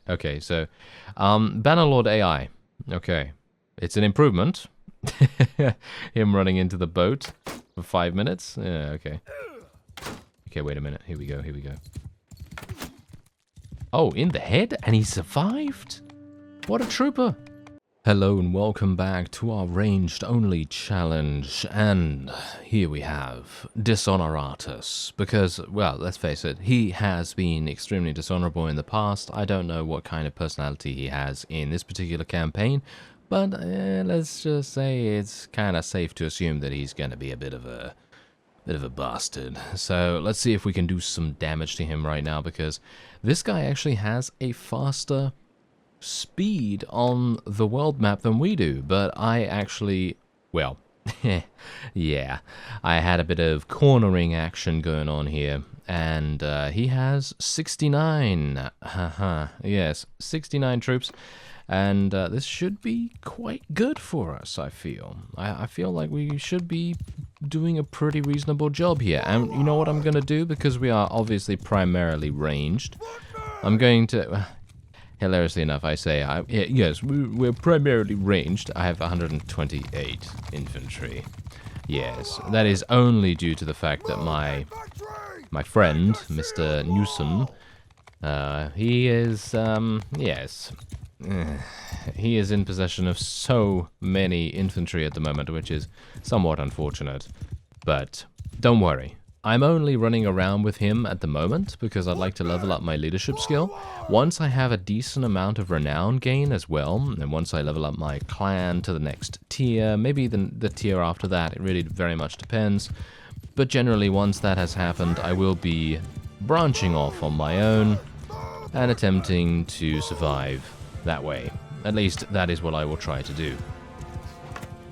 Okay, so Bannerlord AI. Okay, it's an improvement. Him running into the boat for 5 minutes. Yeah, okay. Okay, wait a minute. Here we go. Here we go. Oh, in the head, and he survived. What a trooper! Hello and welcome back to our ranged only challenge, and here we have Dishonoratus, because, well, let's face it, he has been extremely dishonorable in the past. I don't know what kind of personality he has in this particular campaign, but let's just say it's kind of safe to assume that he's going to be a bit of a bastard. So let's see if we can do some damage to him right now, because this guy actually has a faster speed on the world map than we do, but I actually, well, yeah, I had a bit of cornering action going on here, and he has 69, yes, 69 troops, and this should be quite good for us, I feel. I feel like we should be doing a pretty reasonable job here, and you know what I'm going to do, because we are obviously primarily ranged, I'm going to... Hilariously enough, I say, yes, we're primarily ranged. I have 128 infantry. Yes, that is only due to the fact that my friend, Mr. Newson, he is, yes, he is in possession of so many infantry at the moment, which is somewhat unfortunate. But don't worry. I'm only running around with him at the moment because I'd like to level up my leadership skill. Once I have a decent amount of renown gain as well, and once I level up my clan to the next tier, maybe the tier after that, it really very much depends. But generally, once that has happened, I will be branching off on my own and attempting to survive that way. At least that is what I will try to do.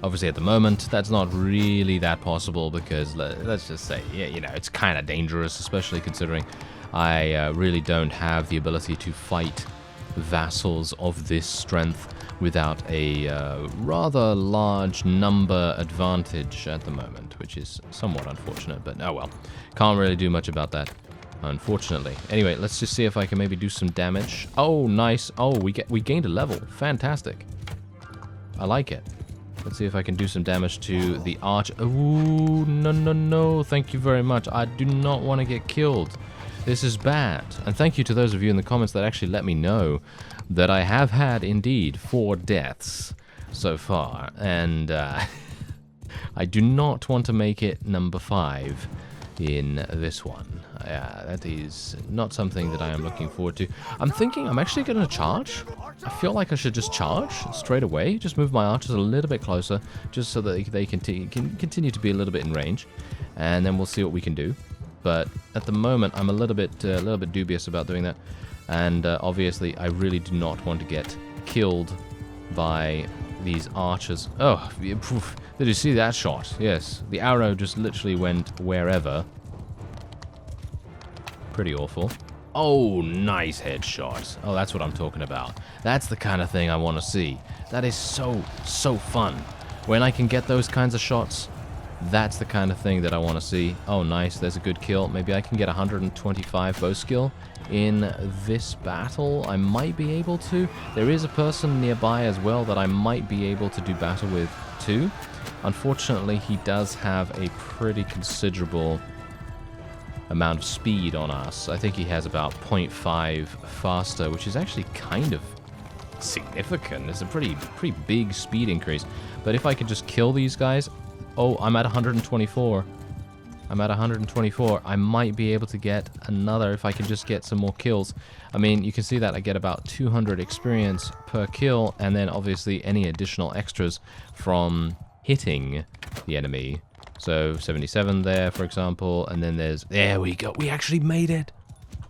Obviously, at the moment, that's not really that possible because, let's just say, yeah, you know, it's kind of dangerous, especially considering I really don't have the ability to fight vassals of this strength without a rather large number advantage at the moment, which is somewhat unfortunate, but oh well. Can't really do much about that, unfortunately. Anyway, let's just see if I can maybe do some damage. Oh, nice. Oh, we gained a level. Fantastic. I like it. Let's see if I can do some damage to the arch. Ooh, no, no, no. Thank you very much. I do not want to get killed. This is bad. And thank you to those of you in the comments that actually let me know that I have had, indeed, 4 deaths so far. And I do not want to make it number 5 in this one. That is not something that I am looking forward to. I'm thinking I'm actually going to charge. I feel like I should just charge straight away. Just move my archers a little bit closer, just so that they can continue to be a little bit in range, and then we'll see what we can do. But at the moment, I'm a little bit dubious about doing that, and obviously, I really do not want to get killed by these archers. Oh, did you see that shot? Yes, the arrow just literally went wherever. Pretty awful. Oh, nice headshot. Oh, that's what I'm talking about. That's the kind of thing I want to see. That is so fun. When I can get those kinds of shots, that's the kind of thing that I want to see. Oh, nice. There's a good kill. Maybe I can get 125 bow skill in this battle. I might be able to. There is a person nearby as well that I might be able to do battle with too. Unfortunately, he does have a pretty considerable amount of speed on us. I think he has about 0.5 faster, which is actually kind of significant. It's a pretty big speed increase. But if I could just kill these guys... Oh, I'm at 124. I'm at 124. I might be able to get another if I can just get some more kills. I mean, you can see that I get about 200 experience per kill, and then obviously any additional extras from hitting the enemy. So 77 there, for example, and then there we go. We actually made it.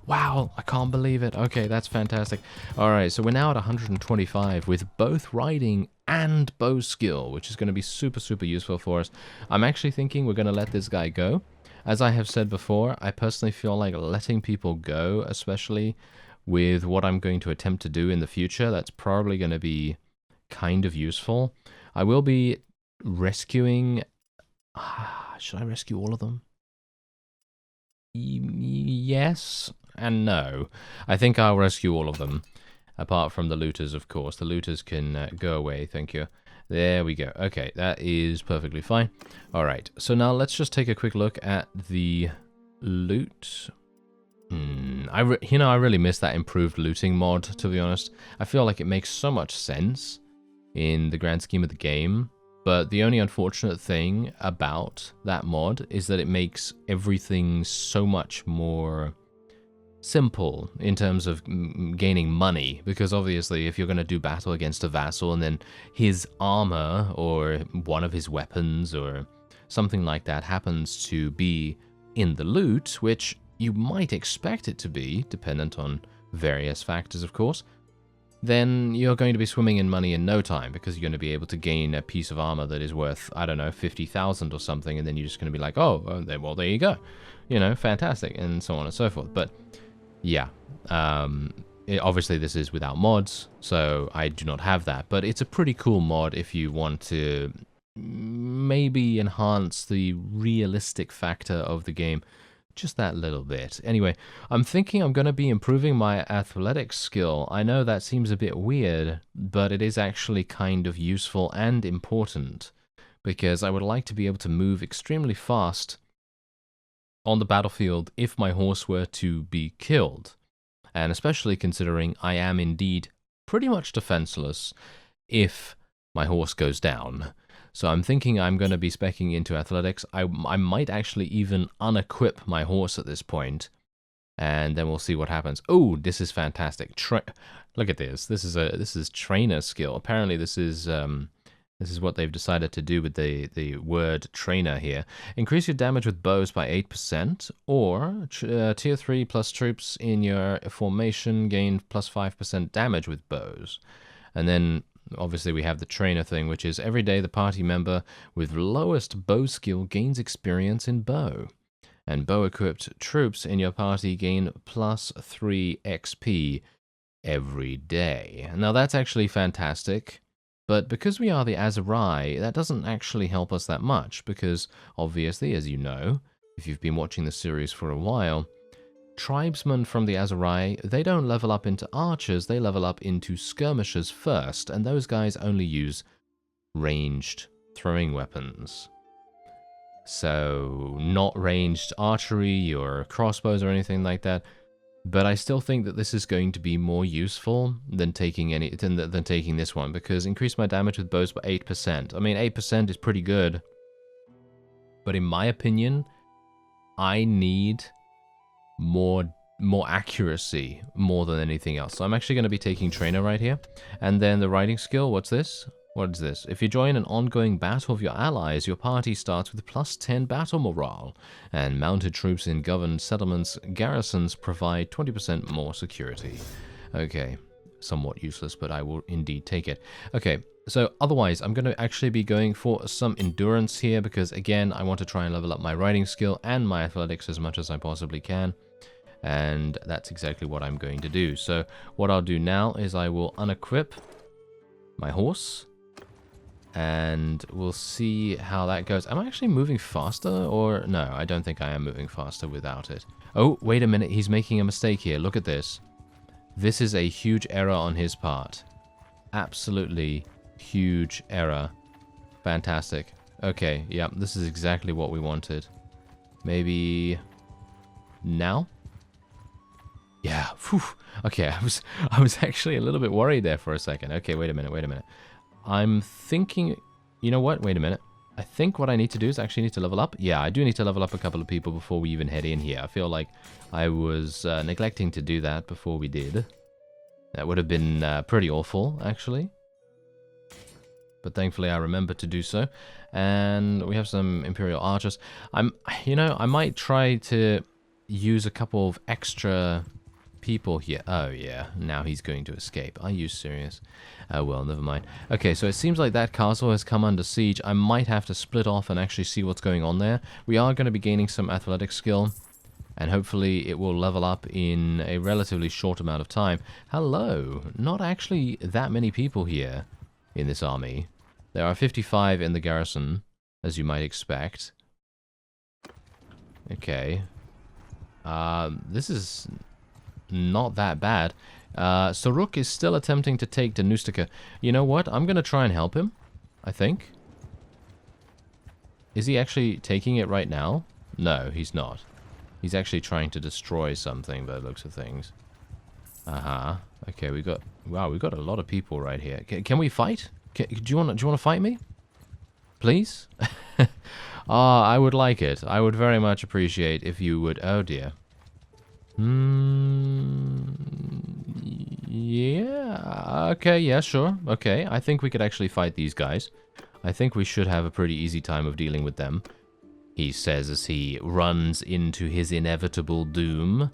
Wow, I can't believe it. Okay, that's fantastic. All right, so we're now at 125 with both riding and bow skill, which is going to be super useful for us. I'm actually thinking we're going to let this guy go. As I have said before, I personally feel like letting people go, especially with what I'm going to attempt to do in the future, that's probably going to be kind of useful. I will be rescuing... should I rescue all of them? Yes and no. I think I'll rescue all of them. Apart from the looters, of course. The looters can go away, thank you. There we go. Okay, that is perfectly fine. Alright, so now let's just take a quick look at the loot. I really miss that improved looting mod, to be honest. I feel like it makes so much sense in the grand scheme of the game, but the only unfortunate thing about that mod is that it makes everything so much more simple in terms of gaining money, because obviously if you're going to do battle against a vassal and then his armor or one of his weapons or something like that happens to be in the loot, which you might expect it to be, dependent on various factors, of course, then you're going to be swimming in money in no time, because you're going to be able to gain a piece of armor that is worth, I don't know, 50,000 or something, and then you're just going to be like, oh, well, there you go. You know, fantastic, and so on and so forth. But, yeah, obviously this is without mods, so I do not have that, but it's a pretty cool mod if you want to maybe enhance the realistic factor of the game just that little bit. Anyway, I'm thinking I'm going to be improving my athletics skill. I know that seems a bit weird, but it is actually kind of useful and important, because I would like to be able to move extremely fast on the battlefield if my horse were to be killed. And especially considering I am indeed pretty much defenseless if my horse goes down. So I'm thinking I'm going to be speccing into athletics. I might actually even unequip my horse at this point, and then we'll see what happens. Oh, this is fantastic! Look at this. This is trainer skill. Apparently, this is what they've decided to do with the word trainer here. Increase your damage with bows by 8%, or tier 3 plus troops in your formation gain plus 5% damage with bows, and then obviously we have the trainer thing, which is every day the party member with lowest bow skill gains experience in bow. And bow-equipped troops in your party gain plus 3 XP every day. Now that's actually fantastic, but because we are the Aserai, that doesn't actually help us that much, because obviously, as you know, if you've been watching the series for a while, tribesmen from the Aserai, they don't level up into archers, they level up into skirmishers first, and those guys only use ranged throwing weapons. So, not ranged archery or crossbows or anything like that, but I still think that this is going to be more useful than taking taking this one, because increase my damage with bows by 8%. I mean, 8% is pretty good, but in my opinion, I need more accuracy more than anything else. So I'm actually going to be taking trainer right here. And then the riding skill, what's this? What is this? If you join an ongoing battle of your allies, your party starts with plus 10 battle morale, and mounted troops in governed settlements garrisons provide 20% more security. Okay, somewhat useless, but I will indeed take it. Okay, so otherwise I'm going to actually be going for some endurance here, because again, I want to try and level up my riding skill and my athletics as much as I possibly can. And that's exactly what I'm going to do. So what I'll do now is I will unequip my horse, and we'll see how that goes. Am I actually moving faster, or no? I don't think I am moving faster without it. Oh, wait a minute. He's making a mistake here. Look at this. This is a huge error on his part. Absolutely huge error. Fantastic. Okay, yeah, this is exactly what we wanted. Maybe now? Yeah, phew. Okay, I was actually a little bit worried there for a second. Okay, wait a minute. I'm thinking, you know what? Wait a minute. I think what I need to do is actually need to level up. Yeah, I do need to level up a couple of people before we even head in here. I feel like I was neglecting to do that before we did. That would have been pretty awful, actually. But thankfully I remembered to do so. And we have some Imperial Archers. I might try to use a couple of extra people here. Oh yeah, now he's going to escape. Are you serious? Oh well, never mind. Okay, so it seems like that castle has come under siege. I might have to split off and actually see what's going on there. We are going to be gaining some athletic skill, and hopefully it will level up in a relatively short amount of time. Hello! Not actually that many people here in this army. There are 55 in the garrison, as you might expect. Okay. This is not that bad. Saruk is still attempting to take Danustica. You know what? I'm going to try and help him, I think. Is he actually taking it right now? No, he's not. He's actually trying to destroy something by the looks of things. Okay, we got... Wow, we got a lot of people right here. Can we fight? Do you want to fight me? Please? I would like it. I would very much appreciate if you would... Oh, dear. Yeah. Okay, yeah, sure. Okay, I think we could actually fight these guys. I think we should have a pretty easy time of dealing with them. He says as he runs into his inevitable doom.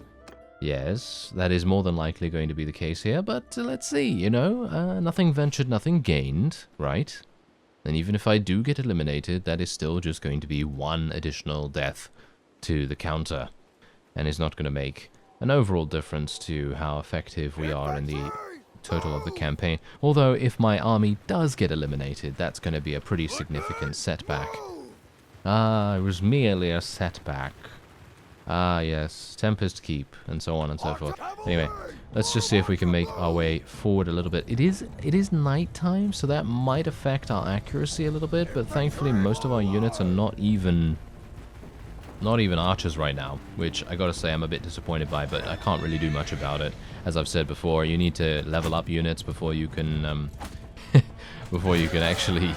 Yes, that is more than likely going to be the case here, but let's see, you know, nothing ventured, nothing gained, right? And even if I do get eliminated, that is still just going to be one additional death to the counter, and is not going to make an overall difference to how effective we are in the total of the campaign. Although, if my army does get eliminated, that's going to be a pretty significant setback. It was merely a setback. Yes, Tempest Keep, and so on and so forth. Anyway, let's just see if we can make our way forward a little bit. It is nighttime, so that might affect our accuracy a little bit, but thankfully most of our units are not even archers right now, which I gotta say I'm a bit disappointed by, but I can't really do much about it. As I've said before, you need to level up units before you can before you can actually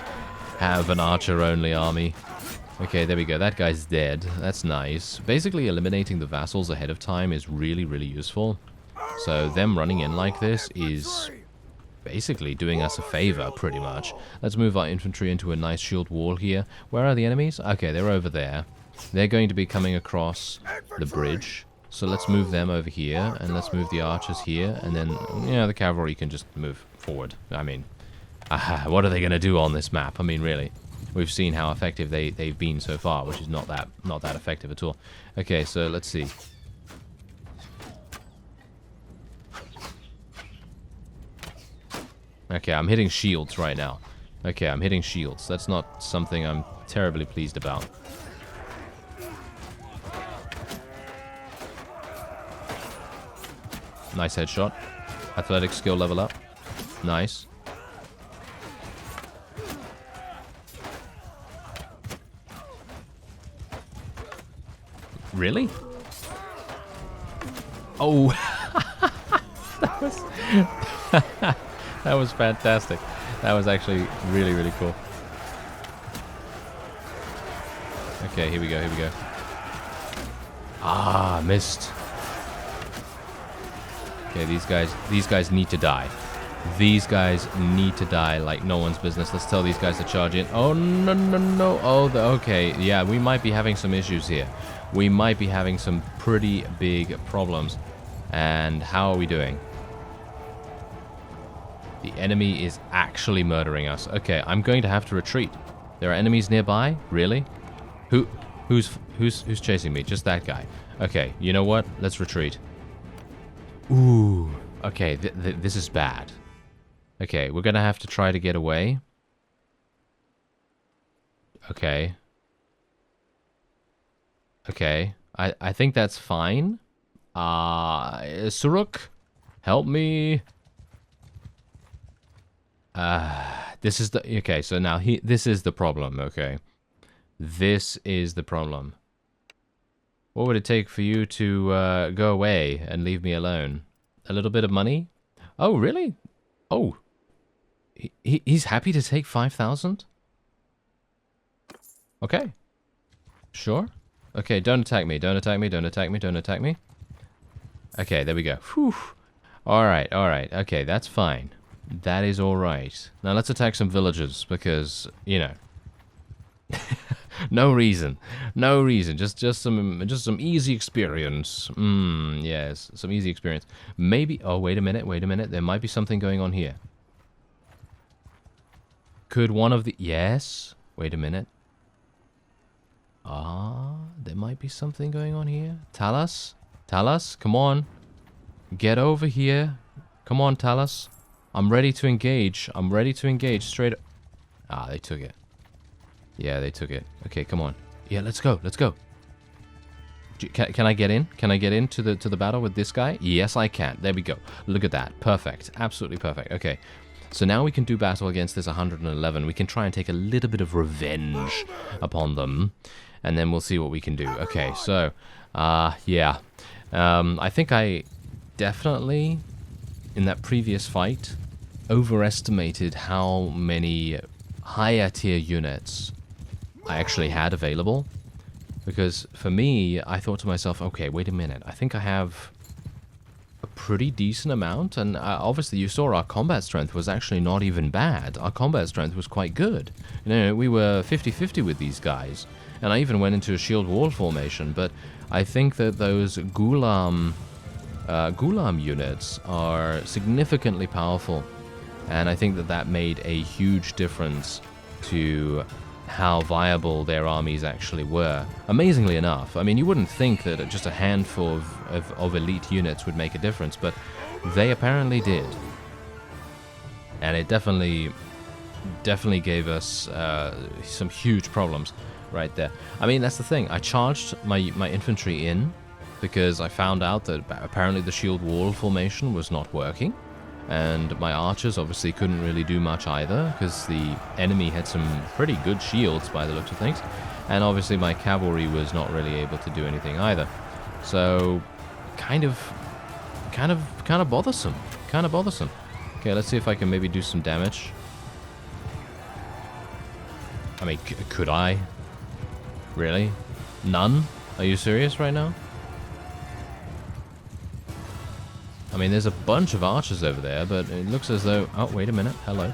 have an archer-only army. Okay, there we go. That guy's dead. That's nice. Basically, eliminating the vassals ahead of time is really, really useful. So them running in like this is basically doing us a favor, pretty much. Let's move our infantry into a nice shield wall here. Where are the enemies? Okay, they're over there. They're going to be coming across the bridge. So let's move them over here, and let's move the archers here, and then, you know, the cavalry can just move forward. I mean, what are they going to do on this map? I mean, really. We've seen how effective they've been so far, which is not that effective at all. Okay, so let's see. Okay, I'm hitting shields right now. Okay, I'm hitting shields. That's not something I'm terribly pleased about. Nice headshot. Athletic skill level up. Nice. Really? Oh, that was fantastic. That was actually really, really cool. Okay, here we go, here we go. Ah, missed. Okay, these guys need to die. These guys need to die like no one's business. Let's tell these guys to charge in. Oh, no, no, no. Oh, okay. Yeah, we might be having some issues here. We might be having some pretty big problems. And how are we doing? The enemy is actually murdering us. Okay, I'm going to have to retreat. There are enemies nearby? Really? Who's chasing me? Just that guy. Okay, you know what? Let's retreat. Ooh. Okay, this is bad. Okay, we're gonna have to try to get away. Okay. Okay. I think that's fine. Suruk, help me. This is the... Okay, so now this is the problem, okay? This is the problem. What would it take for you to go away and leave me alone? A little bit of money? Oh, really? Oh. He's happy to take 5,000? Okay. Sure. Okay, don't attack me. Don't attack me. Don't attack me. Don't attack me. Okay, there we go. Whew. Alright, alright. Okay, that's fine. That is alright. Now let's attack some villagers because, you know. No reason. No reason. Just some easy experience. Yes, some easy experience. Maybe... Oh, wait a minute. Wait a minute. There might be something going on here. Could one of the... Yes. Wait a minute. There might be something going on here. Talas? Talas, come on. Get over here. Come on, Talas. I'm ready to engage. I'm ready to engage straight... they took it. Yeah, they took it. Okay, come on. Yeah, let's go. Let's go. Can I get in? Can I get into the battle with this guy? Yes, I can. There we go. Look at that. Perfect. Absolutely perfect. Okay. So now we can do battle against this 111. We can try and take a little bit of revenge upon them. And then we'll see what we can do. Okay, so, yeah. I think I definitely, in that previous fight, overestimated how many higher tier units I actually had available. Because for me, I thought to myself, okay, wait a minute. I think I have a pretty decent amount. And obviously you saw our combat strength was actually not even bad. Our combat strength was quite good. You know, we were 50-50 with these guys. And I even went into a shield wall formation. But I think that those Gulam units are significantly powerful. And I think that that made a huge difference to how viable their armies actually were. Amazingly enough, I mean, you wouldn't think that just a handful of elite units would make a difference, but they apparently did. And it definitely gave us some huge problems right there. I mean, that's the thing. I charged my infantry in because I found out that apparently the shield wall formation was not working. And my archers obviously couldn't really do much either, because the enemy had some pretty good shields by the looks of things. And obviously my cavalry was not really able to do anything either. So, kind of bothersome. Kind of bothersome. Okay, let's see if I can maybe do some damage. I mean, could I? Really? None? Are you serious right now? I mean, there's a bunch of archers over there, but it looks as though... Oh, wait a minute. Hello.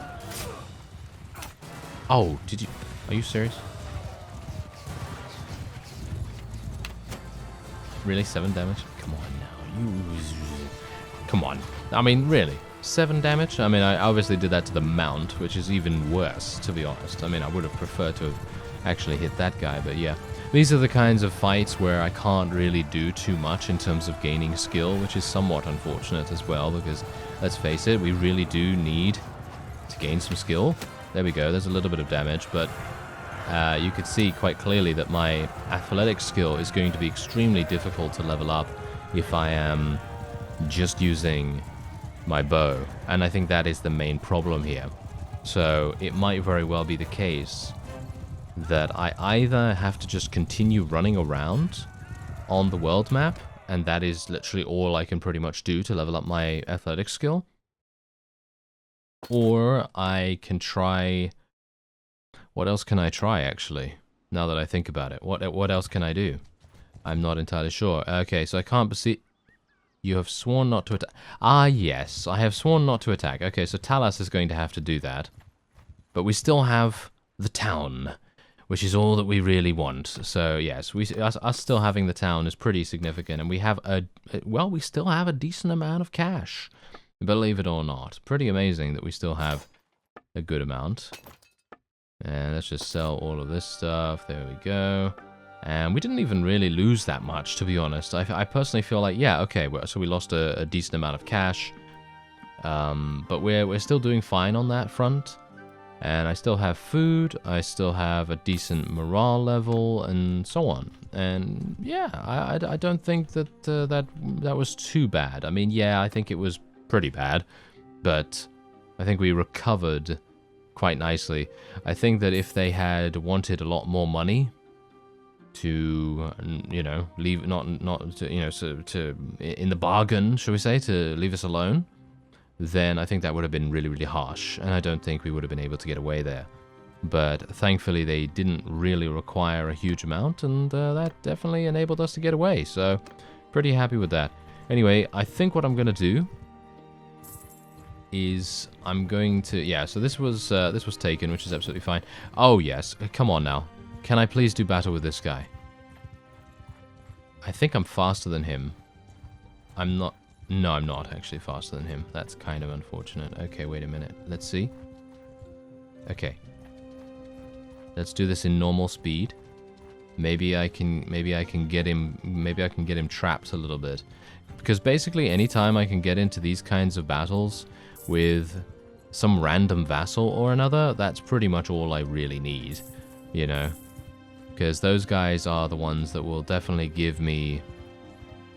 Oh, did you... Are you serious? Really? 7 damage? Come on now. Come on. I mean, really? 7 damage? I mean, I obviously did that to the mount, which is even worse, to be honest. I mean, I would have preferred to have actually hit that guy, but yeah. These are the kinds of fights where I can't really do too much in terms of gaining skill, which is somewhat unfortunate as well, because, let's face it, we really do need to gain some skill. There we go, there's a little bit of damage, but you could see quite clearly that my athletic skill is going to be extremely difficult to level up if I am just using my bow, and I think that is the main problem here. So, it might very well be the case that I either have to just continue running around on the world map, and that is literally all I can pretty much do to level up my athletic skill, or I can try... What else can I try, actually? Now that I think about it. What else can I do? I'm not entirely sure. Okay, so I can't see... You have sworn not to attack. Ah, yes, I have sworn not to attack. Okay, so Talas is going to have to do that. But we still have the town, which is all that we really want. So yes, us still having the town is pretty significant, and we have we still have a decent amount of cash, believe it or not. Pretty amazing that we still have a good amount. And let's just sell all of this stuff. There we go. And we didn't even really lose that much, to be honest. I personally feel like, yeah, okay, so we lost a decent amount of cash, but we're still doing fine on that front. And I still have food, I still have a decent morale level, and so on. And yeah, I don't think that that was too bad. I mean, yeah, I think it was pretty bad, but I think we recovered quite nicely. I think that if they had wanted a lot more money to, you know, leave, not to, you know, to in the bargain, shall we say, to leave us alone, then I think that would have been really, really harsh, and I don't think we would have been able to get away there. But thankfully, they didn't really require a huge amount, and that definitely enabled us to get away, so pretty happy with that. Anyway, I think what I'm going to do is I'm going to... Yeah, so this was taken, which is absolutely fine. Oh, yes. Come on now. Can I please do battle with this guy? I think I'm faster than him. I'm not... No, I'm not actually faster than him. That's kind of unfortunate. Okay, wait a minute. Let's see. Okay. Let's do this in normal speed. Maybe I can get him trapped a little bit. Because basically anytime I can get into these kinds of battles with some random vassal or another, that's pretty much all I really need, you know. because those guys are the ones that will definitely give me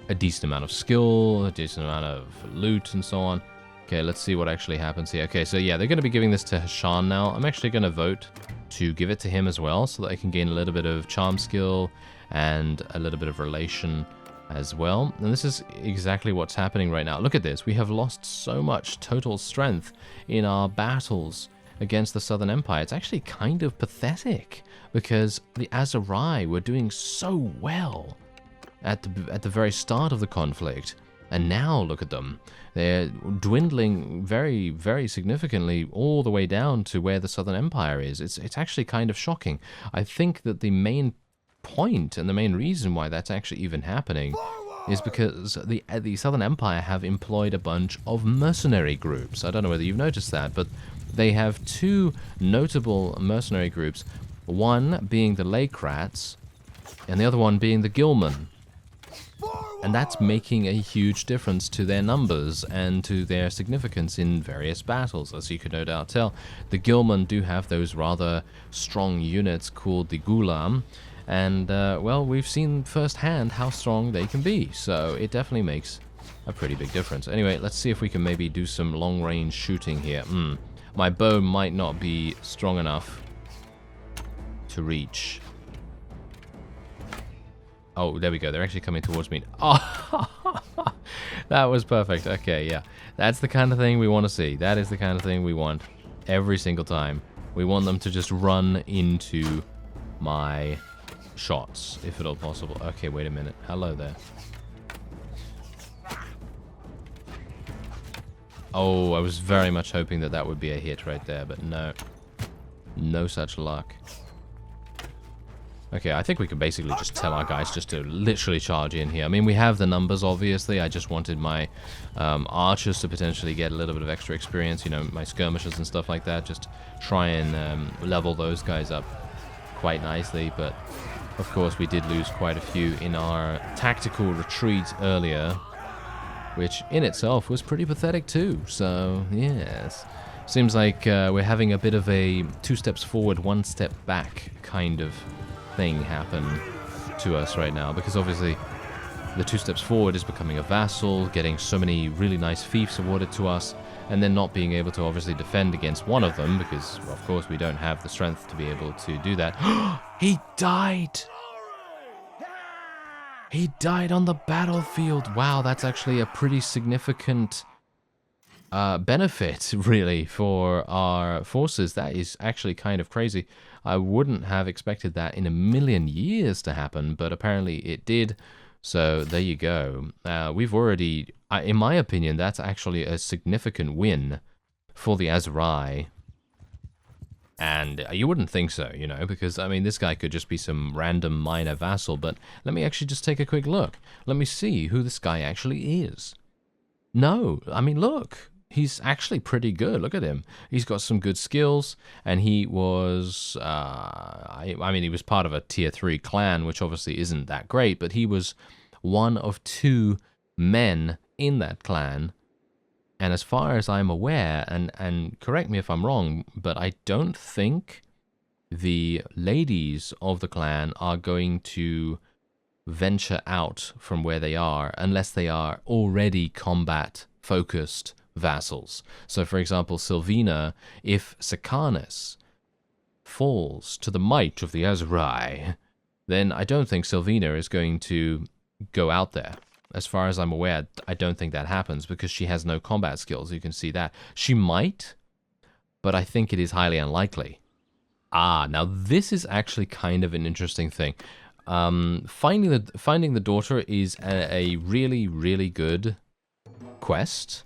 a decent amount of skill, a decent amount of loot, and so on. Okay, let's see what actually happens here. Okay, so yeah, they're going to be giving this to Hashan now. I'm actually going to vote to give it to him as well, so that I can gain a little bit of charm skill and a little bit of relation as well. And this is exactly what's happening right now. Look at this. We have lost so much total strength in our battles against the Southern Empire. It's actually kind of pathetic, because the Aserai were doing so well at the very start of the conflict, and now look at them. They're dwindling very, very significantly all the way down to where the Southern Empire is. It's actually kind of shocking. I think that the main point and the main reason why that's actually even happening is because the Southern Empire have employed a bunch of mercenary groups. I don't know whether you've noticed that, but they have two notable mercenary groups, one being the Lakrats and the other one being the Gilman. And that's making a huge difference to their numbers and to their significance in various battles, as you could no doubt tell. The Gilman do have those rather strong units called the Gulam, and, well, we've seen firsthand how strong they can be, so it definitely makes a pretty big difference. Anyway, let's see if we can maybe do some long-range shooting here. My bow might not be strong enough to reach. Oh, there we go. They're actually coming towards me. Oh, that was perfect. Okay, yeah. That's the kind of thing we want to see. That is the kind of thing we want every single time. We want them to just run into my shots, if at all possible. Okay, wait a minute. Hello there. Oh, I was very much hoping that that would be a hit right there, but no. No such luck. Okay, I think we can basically just tell our guys just to literally charge in here. I mean, we have the numbers, obviously. I just wanted my archers to potentially get a little bit of extra experience, you know, my skirmishers and stuff like that. Just try and level those guys up quite nicely. But, of course, we did lose quite a few in our tactical retreat earlier, which in itself was pretty pathetic too. So, yes. Seems like we're having a bit of a 2 steps forward, 1 step back kind of thing happen to us right now, because obviously the 2 steps forward is becoming a vassal, getting so many really nice fiefs awarded to us, and then not being able to obviously defend against one of them, because of course we don't have the strength to be able to do that. He died! He died on the battlefield! Wow, that's actually a pretty significant benefit, really, for our forces. That is actually kind of crazy. I wouldn't have expected that in a million years to happen, but apparently it did. So there you go. We've already, in my opinion, that's actually a significant win for the Aserai. And you wouldn't think so, you know, because, I mean, this guy could just be some random minor vassal, but let me actually just take a quick look. Let me see who this guy actually is. No, I mean, look. He's actually pretty good. Look at him. He's got some good skills, and he was, I mean, he was part of a tier 3 clan, which obviously isn't that great, but he was one of 2 men in that clan. And as far as I'm aware, and correct me if I'm wrong, but I don't think the ladies of the clan are going to venture out from where they are unless they are already combat-focused vassals. So, for example, Sylvina, if Sakanis falls to the might of the Aserai, then I don't think Sylvina is going to go out there. As far as I'm aware, I don't think that happens because she has no combat skills. You can see that. She might, but I think it is highly unlikely. Now this is actually kind of an interesting thing. Finding the daughter is a really, really good quest.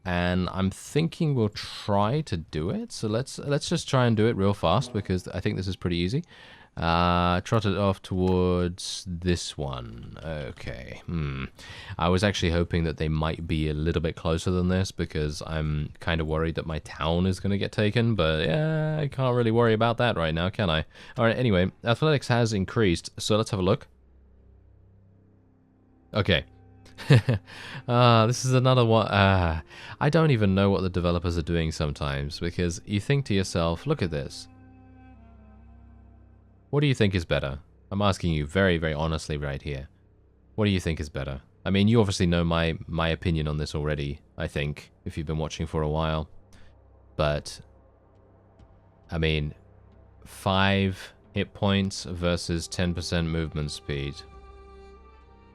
And I'm thinking we'll try to do it. So let's just try and do it real fast because I think this is pretty easy. Trot it off towards this one. Okay. I was actually hoping that they might be a little bit closer than this because I'm kind of worried that my town is going to get taken. But yeah, I can't really worry about that right now, can I? Alright, anyway, athletics has increased. So let's have a look. Okay. This is another one. I don't even know what the developers are doing sometimes because you think to yourself, look at this. What do you think is better? I'm asking you very, very honestly right here. What do you think is better? I mean, you obviously know my opinion on this already, I think, if you've been watching for a while. But, I mean, 5 hit points versus 10% movement speed.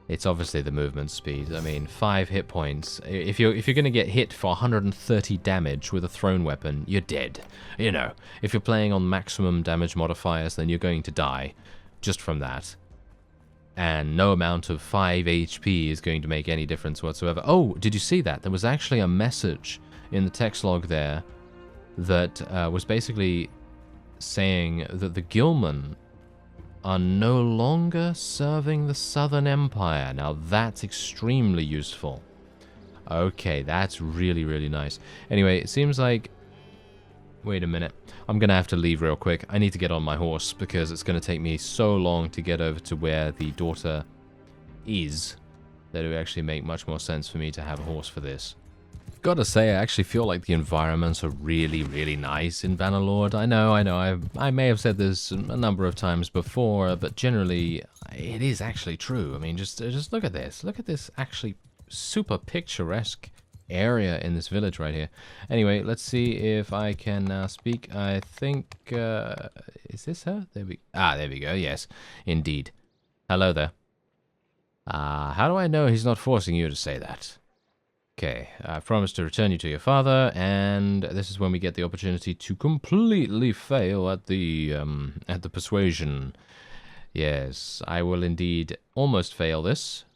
It's obviously the movement speed. I mean, 5 hit points. If you're gonna get hit for 130 damage with a thrown weapon, you're dead. You know, if you're playing on maximum damage modifiers, then you're going to die just from that. And no amount of 5 HP is going to make any difference whatsoever. Oh, did you see that? There was actually a message in the text log there that was basically saying that the Gilman are no longer serving the Southern Empire. Now that's extremely useful. Okay, that's really, really nice. Anyway, it seems like... Wait a minute. I'm going to have to leave real quick. I need to get on my horse because it's going to take me so long to get over to where the daughter is that it would actually make much more sense for me to have a horse for this. Gotta say, I actually feel like the environments are really, really nice in Bannerlord. I know, I may have said this a number of times before, but generally, it is actually true. I mean, just look at this. Look at this actually super picturesque area in this village right here. Anyway, let's see if I can speak. I think, is this her? There we go. Yes, indeed. Hello there. How do I know he's not forcing you to say that? Okay, I promise to return you to your father, and this is when we get the opportunity to completely fail at the persuasion. Yes, I will indeed almost fail this.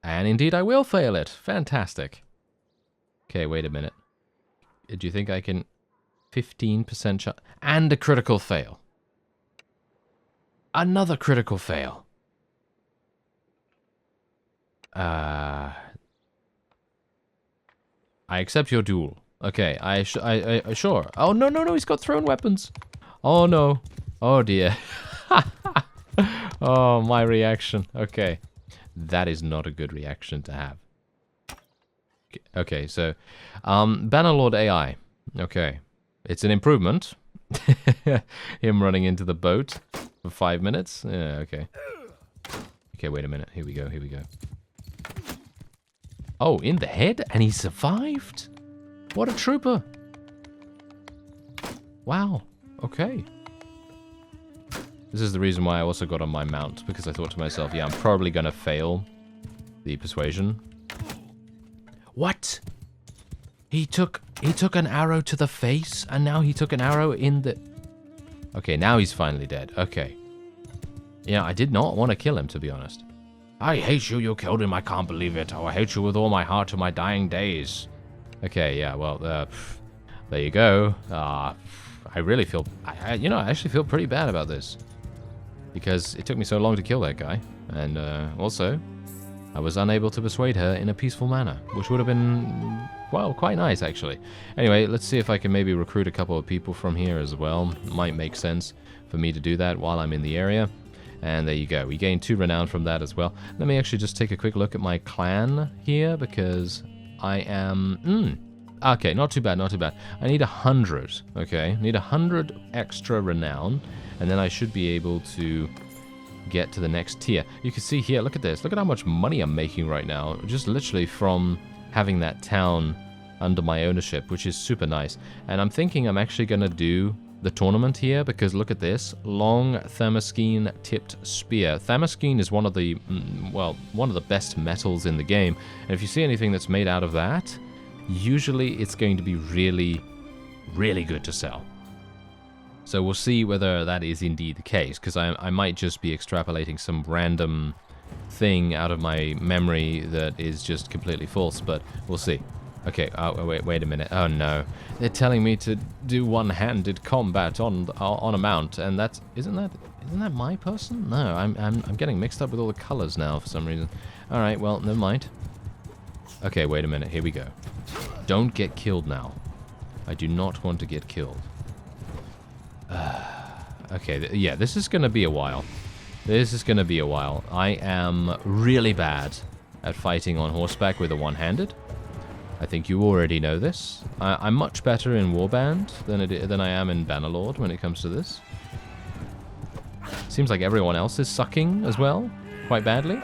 And indeed I will fail it. Fantastic. Okay, wait a minute. Do you think I can... 15% chance... And a critical fail. Another critical fail. I accept your duel. Okay, I sure. Oh, no, he's got thrown weapons. Oh, no. Oh, dear. Oh, my reaction. Okay. That is not a good reaction to have. Okay, so, Bannerlord AI. Okay. It's an improvement. Him running into the boat for 5 minutes. Yeah, okay. Okay, wait a minute. Here we go. Oh, in the head? And he survived? What a trooper. Wow. Okay. This is the reason why I also got on my mount, because I thought to myself, yeah, I'm probably going to fail the persuasion. What? He took an arrow to the face, and now he took an arrow in the... Okay, now he's finally dead. Okay. Yeah, I did not want to kill him, to be honest. I hate you, you killed him, I can't believe it. Oh, I hate you with all my heart to my dying days. Okay, yeah, well, there you go. I really feel, I actually feel pretty bad about this. Because it took me so long to kill that guy. And also, I was unable to persuade her in a peaceful manner. Which would have been, well, quite nice, actually. Anyway, let's see if I can maybe recruit a couple of people from here as well. Might make sense for me to do that while I'm in the area. And there you go. We gained 2 renown from that as well. Let me actually just take a quick look at my clan here, because I am... Okay, not too bad. I need 100, okay? I need 100 extra renown, and then I should be able to get to the next tier. You can see here, look at this. Look at how much money I'm making right now, just literally from having that town under my ownership, which is super nice. And I'm thinking I'm actually going to do the tournament here, because look at this long thermoskene tipped spear. Thermoskene is one of the best metals in the game, and if you see anything that's made out of that, usually it's going to be really, really good to sell. So we'll see whether that is indeed the case, because I might just be extrapolating some random thing out of my memory that is just completely false, but we'll see. Okay, wait a minute. Oh no. They're telling me to do one-handed combat on a mount, and that's isn't that my person? No, I'm getting mixed up with all the colors now for some reason. All right, well, never mind. Okay, wait a minute. Here we go. Don't get killed now. I do not want to get killed. Okay, yeah, this is going to be a while. I am really bad at fighting on horseback with a one-handed. I think you already know this. I'm much better in Warband than I am in Bannerlord when it comes to this. Seems like everyone else is sucking as well, quite badly.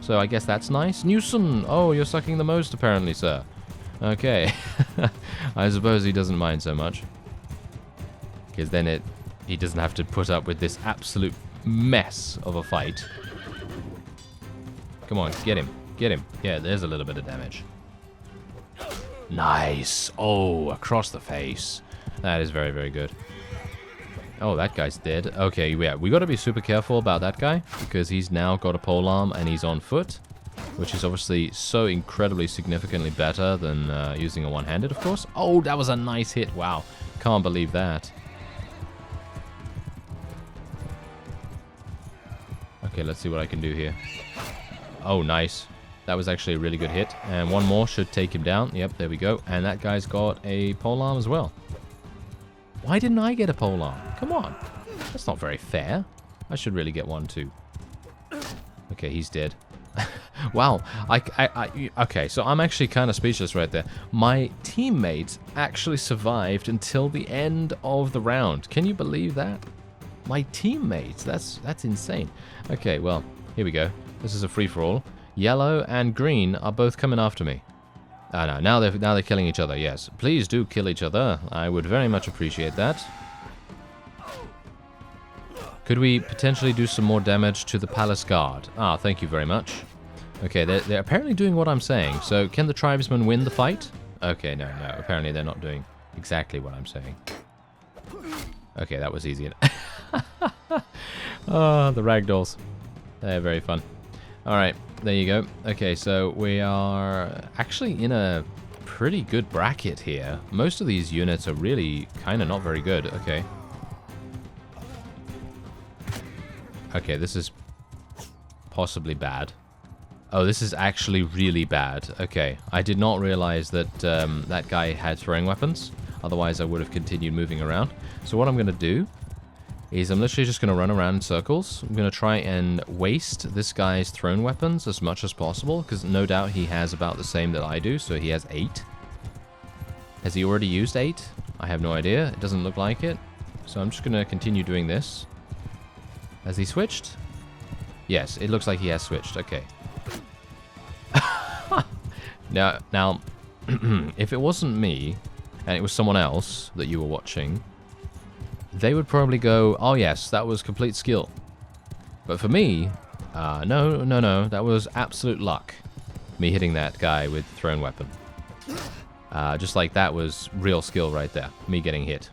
So I guess that's nice. Newson! Oh, you're sucking the most apparently, sir. Okay. I suppose he doesn't mind so much. Because then he doesn't have to put up with this absolute mess of a fight. Come on, get him. Get him. Yeah, there's a little bit of damage. Nice. Oh, across the face. That is very, very good. Oh, that guy's dead. Okay, yeah, we got to be super careful about that guy because he's now got a polearm and he's on foot, which is obviously so incredibly significantly better than using a one-handed, of course. Oh, that was a nice hit. Wow. Can't believe that. Okay, let's see what I can do here. Oh, nice. That was actually a really good hit. And one more should take him down. Yep, there we go. And that guy's got a polearm as well. Why didn't I get a polearm? Come on. That's not very fair. I should really get one too. Okay, he's dead. Wow. Okay, so I'm actually kind of speechless right there. My teammate actually survived until the end of the round. Can you believe that? My teammate. That's insane. Okay, well, here we go. This is a free-for-all. Yellow and green are both coming after me. Oh, no, now they're killing each other, yes. Please do kill each other. I would very much appreciate that. Could we potentially do some more damage to the palace guard? Ah, thank you very much. Okay, they're apparently doing what I'm saying. So, can the tribesmen win the fight? Okay, no. Apparently they're not doing exactly what I'm saying. Okay, that was easy. Oh, the ragdolls. They're very fun. Alright, there you go. Okay, so we are actually in a pretty good bracket here. Most of these units are really kind of not very good. Okay. Okay, this is possibly bad. Oh, this is actually really bad. Okay, I did not realize that that guy had throwing weapons. Otherwise, I would have continued moving around. So what I'm going to do is I'm literally just going to run around in circles. I'm going to try and waste this guy's thrown weapons as much as possible, because no doubt he has about the same that I do, so he has 8. Has he already used 8? I have no idea. It doesn't look like it. So I'm just going to continue doing this. Has he switched? Yes, it looks like he has switched. Okay. Now, if it wasn't me, and it was someone else that you were watching, they would probably go, oh yes, that was complete skill. But for me, no, that was absolute luck. Me hitting that guy with thrown weapon. Just like that was real skill right there. Me getting hit.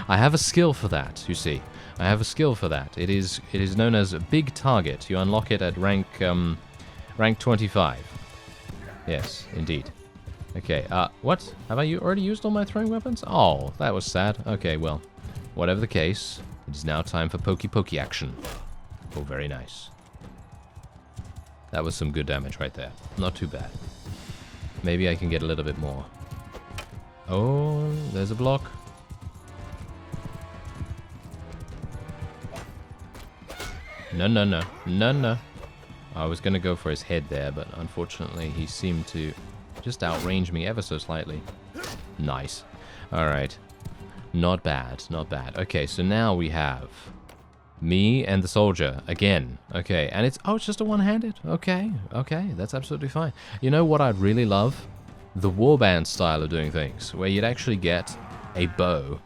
I have a skill for that, you see. I have a skill for that. It is known as Big Target. You unlock it at rank 25. Yes, indeed. Okay, what? Have I already used all my throwing weapons? Oh, that was sad. Okay, well, whatever the case, it is now time for pokey action. Oh, very nice. That was some good damage right there. Not too bad. Maybe I can get a little bit more. Oh, there's a block. No. I was going to go for his head there, but unfortunately he seemed to just outrange me ever so slightly. Nice. Alright. Not bad. Okay, so now we have me and the soldier again. Okay, and it's just a one-handed. Okay, that's absolutely fine. You know what I'd really love? The warband style of doing things, where you'd actually get a bow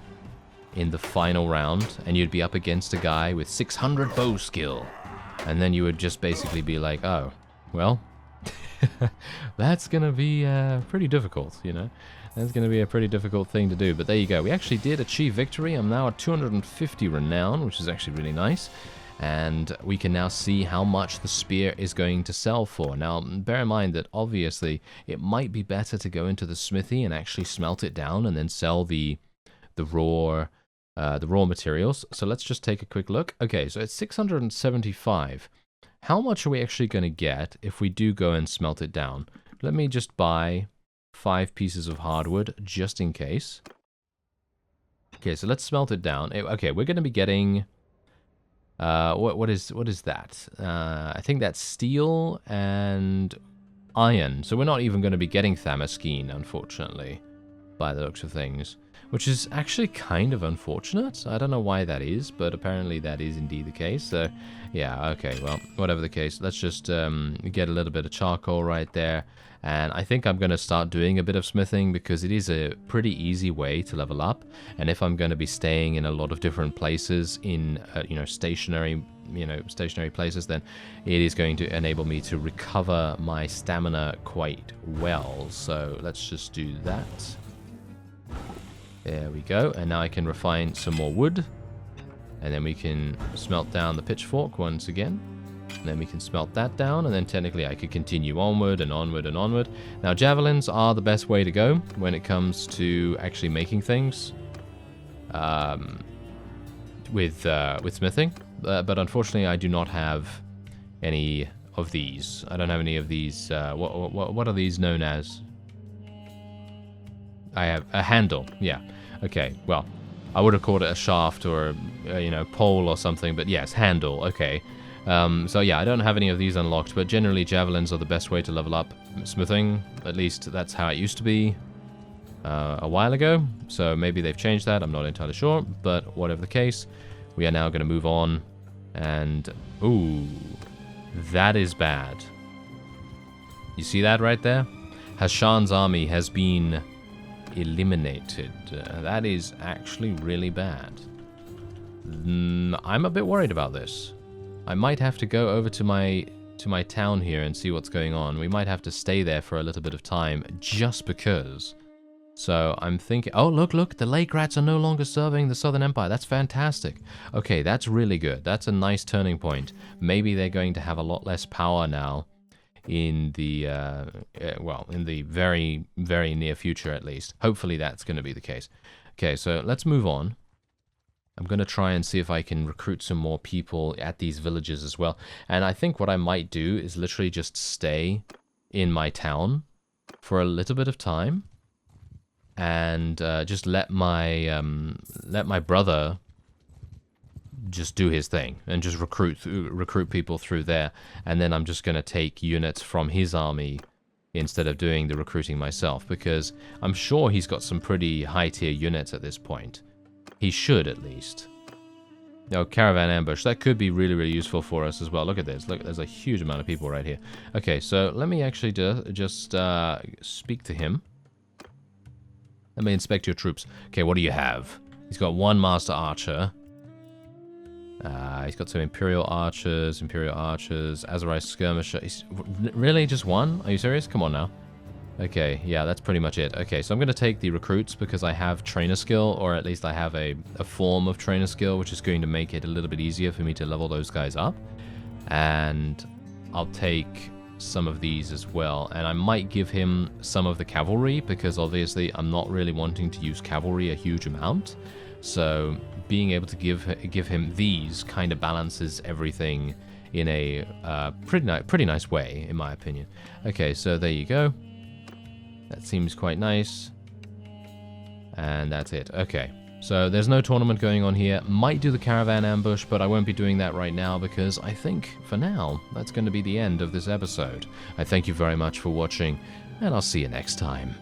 in the final round, and you'd be up against a guy with 600 bow skill. And then you would just basically be like, oh, well, that's going to be pretty difficult, you know? That's going to be a pretty difficult thing to do. But there you go. We actually did achieve victory. I'm now at 250 renown, which is actually really nice. And we can now see how much the spear is going to sell for. Now, bear in mind that obviously it might be better to go into the smithy and actually smelt it down and then sell the raw materials. So let's just take a quick look. Okay, so it's 675. How much are we actually going to get if we do go and smelt it down? Let me just buy 5 pieces of hardwood just in case. Okay, so let's smelt it down. Okay, we're going to be getting what is that? I think that's steel and iron. So we're not even going to be getting Thamaskene, unfortunately. by the looks of things, which is actually kind of unfortunate. I don't know why that is, but apparently that is indeed the case. So, yeah, okay, well, whatever the case, let's just get a little bit of charcoal right there. And I think I'm going to start doing a bit of smithing because it is a pretty easy way to level up. And if I'm going to be staying in a lot of different places in, stationary places, then it is going to enable me to recover my stamina quite well. So let's just do that. There we go. And now I can refine some more wood. And then we can smelt down the pitchfork once again. And then we can smelt that down, and then technically I could continue onward and onward and onward. Now, javelins are the best way to go when it comes to actually making things with smithing. But unfortunately, I do not have any of these. I don't have any of these. What are these known as? I have a handle. Yeah. Okay. Well, I would have called it a shaft or pole or something. But yes, handle. Okay. So yeah, I don't have any of these unlocked, but generally javelins are the best way to level up smithing. At least that's how it used to be a while ago. So maybe they've changed that, I'm not entirely sure. But whatever the case, we are now going to move on. And, ooh, that is bad. You see that right there? Hashan's army has been eliminated. That is actually really bad. I'm a bit worried about this. I might have to go over to my town here and see what's going on. We might have to stay there for a little bit of time just because. So I'm thinking, oh, look, the lake rats are no longer serving the Southern Empire. That's fantastic. Okay, that's really good. That's a nice turning point. Maybe they're going to have a lot less power now in the, in the very, very near future at least. Hopefully that's going to be the case. Okay, so let's move on. I'm going to try and see if I can recruit some more people at these villages as well. And I think what I might do is literally just stay in my town for a little bit of time. And just let my brother just do his thing and just recruit people through there. And then I'm just going to take units from his army instead of doing the recruiting myself. Because I'm sure he's got some pretty high-tier units at this point. He should, at least. No, caravan ambush. That could be really, really useful for us as well. Look at this. Look, there's a huge amount of people right here. Okay, so let me actually just speak to him. Let me inspect your troops. Okay, what do you have? He's got one master archer. He's got some Imperial archers, Azerai skirmisher. Really? Just one? Are you serious? Come on now. Okay, yeah, that's pretty much it. Okay, so I'm going to take the recruits because I have trainer skill, or at least I have a form of trainer skill, which is going to make it a little bit easier for me to level those guys up. And I'll take some of these as well. And I might give him some of the cavalry because obviously I'm not really wanting to use cavalry a huge amount. So being able to give him these kind of balances everything in a pretty nice way, in my opinion. Okay, so there you go. That seems quite nice. And that's it. Okay. So there's no tournament going on here. Might do the caravan ambush, but I won't be doing that right now because I think, for now, that's going to be the end of this episode. I thank you very much for watching, and I'll see you next time.